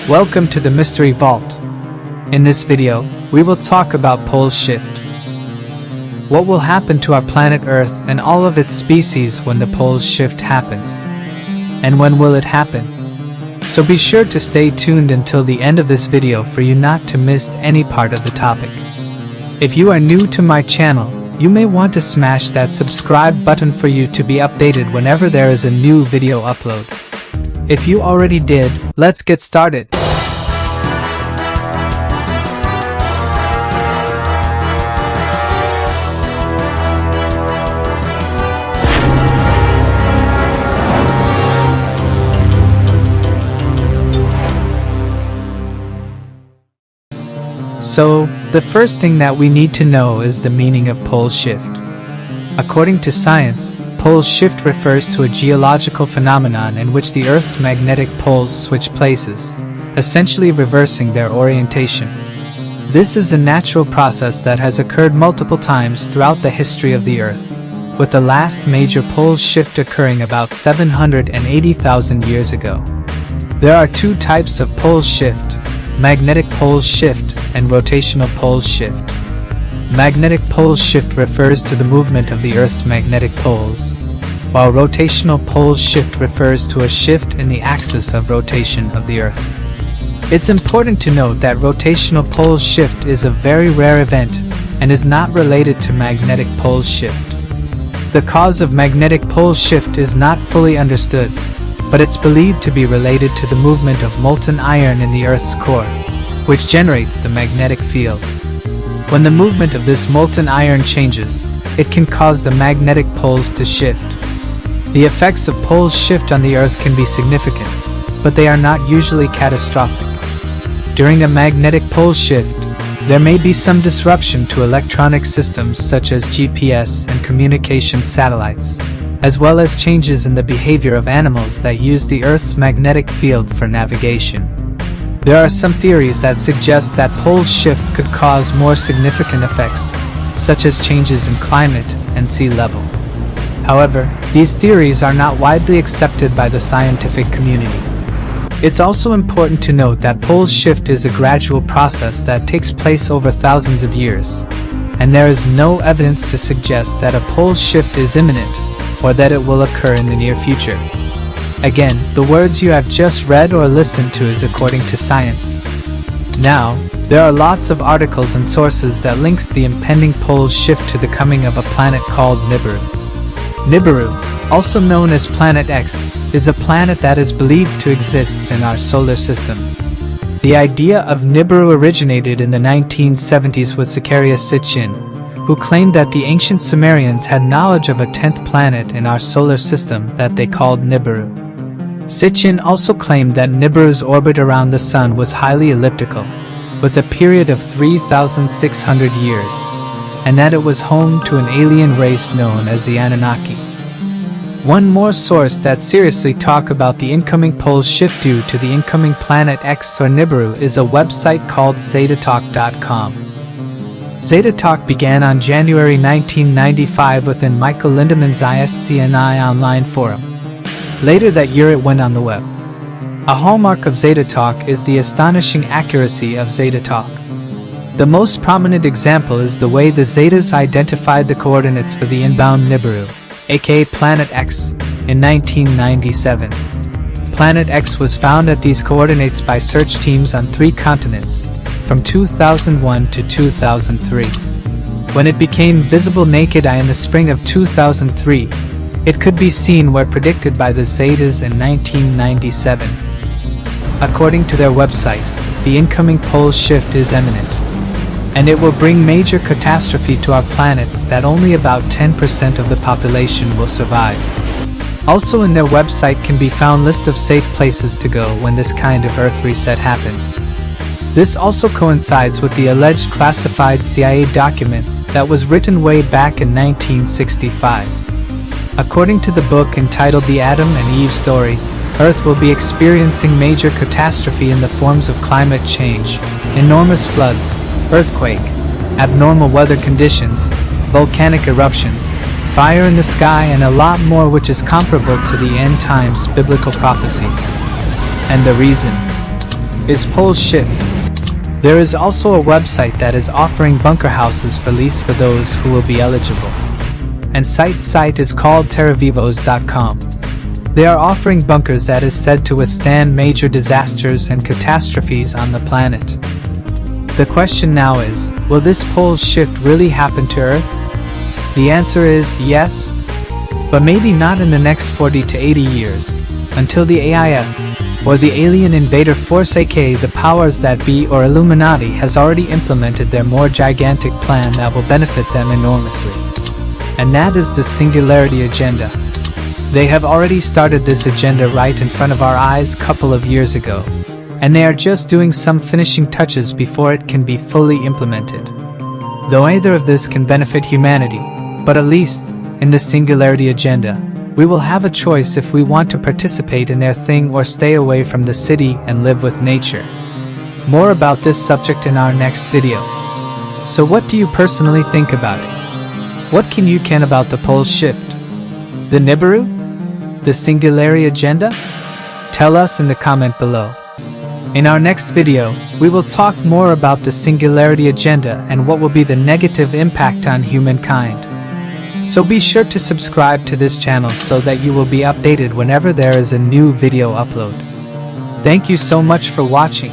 Welcome to the Mystery Vault. In this video, we will talk about pole shift. What will happen to our planet Earth and all of its species when the pole shift happens? And when will it happen? So be sure to stay tuned until the end of this video for you not to miss any part of the topic. If you are new to my channel, you may want to smash that subscribe button for you to be updated whenever there is a new video upload. If you already did, let's get started. So, the first thing that we need to know is the meaning of pole shift. According to science, pole shift refers to a geological phenomenon in which the Earth's magnetic poles switch places, essentially reversing their orientation. This is a natural process that has occurred multiple times throughout the history of the Earth, with the last major pole shift occurring about 780,000 years ago. There are two types of pole shift: magnetic pole shift and rotational pole shift. Magnetic pole shift refers to the movement of the Earth's magnetic poles, while rotational pole shift refers to a shift in the axis of rotation of the Earth. It's important to note that rotational pole shift is a very rare event and is not related to magnetic pole shift. The cause of magnetic pole shift is not fully understood, but it's believed to be related to the movement of molten iron in the Earth's core, which generates the magnetic field. When the movement of this molten iron changes, it can cause the magnetic poles to shift. The effects of pole shift on the Earth can be significant, but they are not usually catastrophic. During a magnetic pole shift, there may be some disruption to electronic systems such as GPS and communication satellites, as well as changes in the behavior of animals that use the Earth's magnetic field for navigation. There are some theories that suggest that pole shift could cause more significant effects, such as changes in climate and sea level. However, these theories are not widely accepted by the scientific community. It's also important to note that pole shift is a gradual process that takes place over thousands of years, and there is no evidence to suggest that a pole shift is imminent or that it will occur in the near future. Again, the words you have just read or listened to is according to science. Now, there are lots of articles and sources that links the impending pole shift to the coming of a planet called Nibiru. Nibiru, also known as Planet X, is a planet that is believed to exist in our solar system. The idea of Nibiru originated in the 1970s with Zacharias Sitchin, who claimed that the ancient Sumerians had knowledge of a 10th planet in our solar system that they called Nibiru. Sitchin also claimed that Nibiru's orbit around the Sun was highly elliptical, with a period of 3,600 years, and that it was home to an alien race known as the Anunnaki. One more source that seriously talk about the incoming pole shift due to the incoming Planet X or Nibiru is a website called ZetaTalk.com. Zeta Talk began on January 1995 within Michael Lindemann's ISCNI online forum. Later that year it went on the web. A hallmark of Zeta Talk is the astonishing accuracy of Zeta Talk. The most prominent example is the way the Zetas identified the coordinates for the inbound Nibiru, aka Planet X, in 1997. Planet X was found at these coordinates by search teams on 3 continents, from 2001 to 2003. When it became visible naked eye in the spring of 2003, it could be seen where predicted by the Zetas in 1997. According to their website, the incoming pole shift is imminent, and it will bring major catastrophe to our planet that only about 10% of the population will survive. Also in their website can be found list of safe places to go when this kind of Earth reset happens. This also coincides with the alleged classified CIA document that was written way back in 1965. According to the book entitled The Adam and Eve Story, Earth will be experiencing major catastrophe in the forms of climate change, enormous floods, earthquake, abnormal weather conditions, volcanic eruptions, fire in the sky, and a lot more, which is comparable to the end times biblical prophecies. And the reason? is pole shift. There is also a website that is offering bunker houses for lease for those who will be eligible. And site is called terravivos.com. They are offering bunkers that is said to withstand major disasters and catastrophes on the planet. The question now is, will this pole shift really happen to Earth? The answer is yes, but maybe not in the next 40 to 80 years, until the AIF, or the alien invader force aka the powers that be or Illuminati has already implemented their more gigantic plan that will benefit them enormously. And that is the singularity agenda. They have already started this agenda right in front of our eyes a couple of years ago, and they are just doing some finishing touches before it can be fully implemented. Though either of this can benefit humanity, but at least, in the singularity agenda, we will have a choice if we want to participate in their thing or stay away from the city and live with nature. More about this subject in our next video. So what do you personally think about it? What can you about the pole shift? The nibiru? The singularity agenda? Tell us in the comment below. In our next video, we will talk more about the singularity agenda and what will be the negative impact on humankind. So be sure to subscribe to this channel so that you will be updated whenever there is a new video upload. Thank you so much for watching.